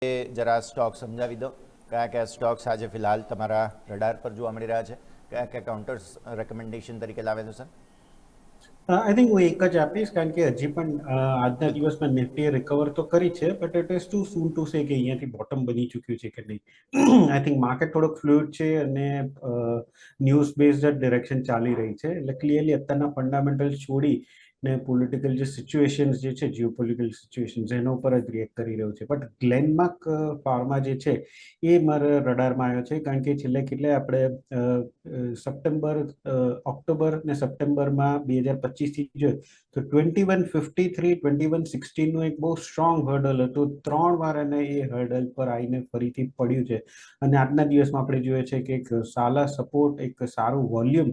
જરા સ્ટોક સમજાવી દો, કયા કયા સ્ટોક્સ આજે ફિલહાલ તમારા રડાર પર જોવા મળી રહ્યા છે, કયા કયા કાઉન્ટર્સ રેકમેન્ડેશન તરીકે લાવે છે સર? આઈ થિંક હું એક જ આપીશ, કારણ કે હજી પણ આજના બિલકુલ. દિવસમાં નિફ્ટીએ રિકવર તો કરી છે, but it is two soon to say કે અહીંયાથી બોટમ બની ચૂક્યું છે કે નહીં. આઈ થિંક માર્કેટ થોડોક ફ્લુઇડ છે અને ન્યૂઝ બેઝડ જ ડિરેક્શન ચાલી રહી છે. એટલે ક્લિયરલી અત્યારના ફંડામેન્ટલ્સ છોડી ને પોલિટિકલ જે સિચ્યુએશન્સ જે છે, જીઓપોલિટિકલ સિચ્યુએશન્સ એના ઉપર જ રિએક્ટ કરી રહ્યું છે. બટ ગ્લેનમાર્ક ફાર્મા જે છે એ મારા રડારમાં આવ્યો છે, કારણ કે છેલ્લે આપણે સપ્ટેમ્બર, ઓક્ટોબર ને સપ્ટેમ્બરમાં 2025થી જોઈએ તો 2153, 2116નું એક બહુ સ્ટ્રોંગ હર્ડલ હતું. 3 વાર એને એ હર્ડલ પર આવીને ફરીથી પડ્યું છે. અને આજના દિવસમાં આપણે જોઈએ છે કે એક સારા સપોર્ટ, એક સારું વોલ્યુમ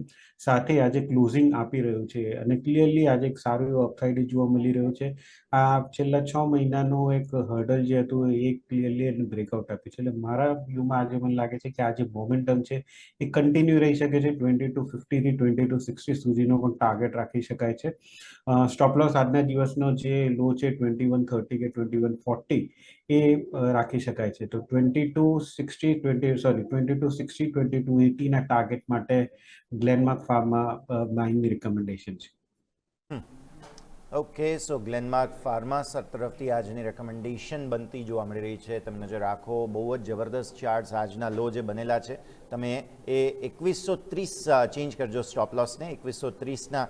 સાથે આજે ક્લોઝિંગ આપી રહ્યું છે અને ક્લિયરલી આજે એક સારું એવું અપસાઇડ જોવા મળી રહ્યું છે. આ છેલ્લા 6 મહિનાનું એક હર્ડલ જે હતું એ ક્લિયરલી એને બ્રેકઆઉટ આપ્યું છે. એટલે મારા વ્યૂમાં આજે મને લાગે છે કે આ જે મોમેન્ટમ છે એ કન્ટિન્યુ રહી શકે છે. 2250 થી 2260 સુધીનો પણ ટાર્ગેટ રાખી શકાય છે. સ્ટોપ લોસ આજના દિવસનો જે લો છે 2130 કે 2140 એ રાખી શકાય છે. તો 2260 2280 ના ટાર્ગેટ માટે ગ્લેનમાર્ક ફાર્મા બાઇંગની રિકમેન્ડેશન છે. ઓકે, સો ગ્લેનમાર્ક ફાર્મા સર તરફથી આજની રેકમેન્ડેશન બનતી જોવા મળી રહી છે. તમે નજર રાખો, બહુ જ જબરદસ્ત ચાર્ટ્સ આજના લો જે બનેલા છે, તમે એ 2130 ચેન્જ કરજો સ્ટોપ લોસને. 2130ના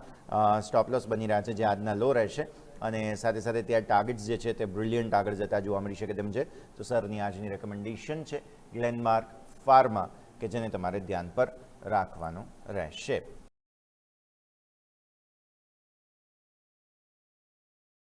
સ્ટોપ લોસ બની રહ્યા છે જે આજના લો રહેશે, અને સાથે સાથે ત્યાં ટાર્ગેટ્સ જે છે તે બ્રિલિયન્ટ આગળ જતા જોવા મળી શકે તેમ છે. તો સરની આજની રેકમેન્ડેશન છે ગ્લેનમાર્ક ફાર્મા, કે જેને તમારે ધ્યાન પર રાખવાનું રહેશે.